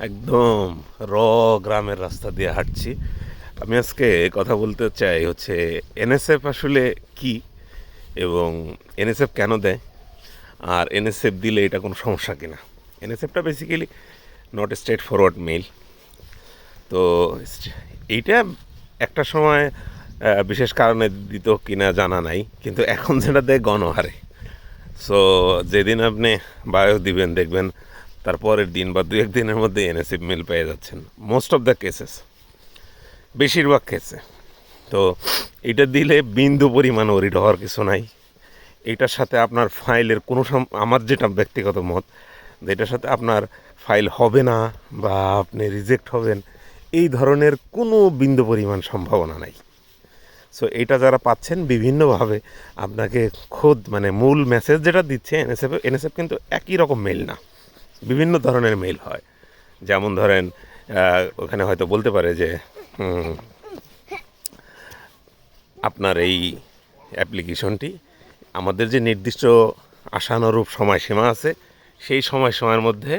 একদম র গ্রামের রাস্তা দিয়ে হাঁটছি। আমি আজকে কথা বলতে চাই হচ্ছে এনএসএফ আসলে কি এবং এনএসএফ কেন দেয়, আর এনএসএফ দিলে এটা কোনো সমস্যা কিনা। এনএসএফটা basically not straightforward mail. তো এইটা একটা সময় বিশেষ কারণে দিত কিনা জানা নাই, কিন্তু এখন যেটা দেয় গণহারে। সো যেদিন আপনি বায়ো দিবেন দেখবেন তার পরের দিন বা দু এক দিনের মধ্যে এনএসএফ মেল পেয়ে যাচ্ছেন, মোস্ট অফ দ্য কেসেস, বেশিরভাগ কেসে। তো এটা দিলে বিন্দু পরিমাণ ওরিড হওয়ার কিছু নাই। এটার সাথে আপনার ফাইলের কোনো আমার যেটা ব্যক্তিগত মত, এটার সাথে আপনার ফাইল হবে না বা আপনি রিজেক্ট হবেন এই ধরনের কোনো বিন্দু পরিমাণ সম্ভাবনা নাই। সো এটা যারা পাচ্ছেন বিভিন্নভাবে আপনাকে খোদ মানে মূল মেসেজ যেটা দিচ্ছে এনএসএফ কিন্তু একই রকম মেল না, বিভিন্ন ধরনের মেল হয়। যেমন ধরেন ওখানে হয়তো বলতে পারে যে আপনার এই অ্যাপ্লিকেশনটি আমাদের যে নির্দিষ্ট আশানুরূপ সময়সীমা আছে সেই সময়সীমার মধ্যে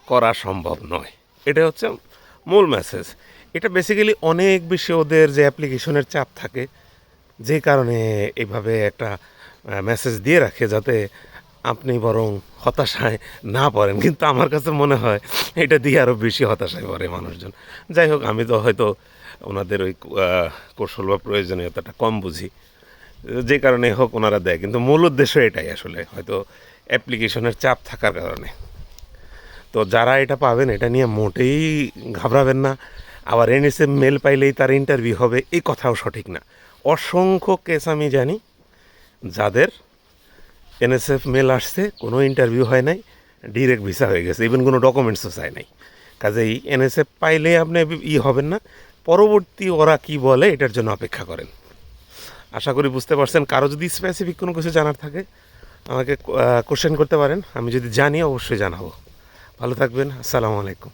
করা সম্ভব নয়। এটা হচ্ছে মূল মেসেজ। এটা বেসিক্যালি অনেক বেশি ওদের যে অ্যাপ্লিকেশনের চাপ থাকে, যে কারণে এইভাবে একটা মেসেজ দিয়ে রাখে যাতে আপনি বরং হতাশায় না পড়েন। কিন্তু আমার কাছে মনে হয় এটা দিয়ে আরও বেশি হতাশায় পড়ে মানুষজন। যাই হোক, আমি তো হয়তো ওনাদের ওই কৌশল বা প্রয়োজনীয়তাটা কম বুঝি, যে কারণে হোক ওনারা দেয়, কিন্তু মূল উদ্দেশ্য এটাই আসলে হয়তো অ্যাপ্লিকেশনের চাপ থাকার কারণে। তো যারা এটা পাবেন এটা নিয়ে মোটেই ঘাবড়াবেন না। আবার এনএসএফ মেল পাইলেই তার ইন্টারভিউ হবে এই কথাও সঠিক না। অসংখ্য কেস আমি জানি যাদের এনএসএফ মেল আসছে, কোনো ইন্টারভিউ হয় নাই, ডিরেক্ট ভিসা হয়ে গেছে, ইভেন কোনো ডকুমেন্টসও চায় নাই। কাজেই এনএসএফ পাইলে আপনি হবেন না, পরবর্তী ওরা কি বলে এটার জন্য অপেক্ষা করেন। আশা করি বুঝতে পারছেন। কারো যদি স্পেসিফিক কোনো কিছু জানার থাকে আমাকে কোশ্চেন করতে পারেন, আমি যদি জানি অবশ্যই জানাবো। ভালো থাকবেন। আসসালামু আলাইকুম।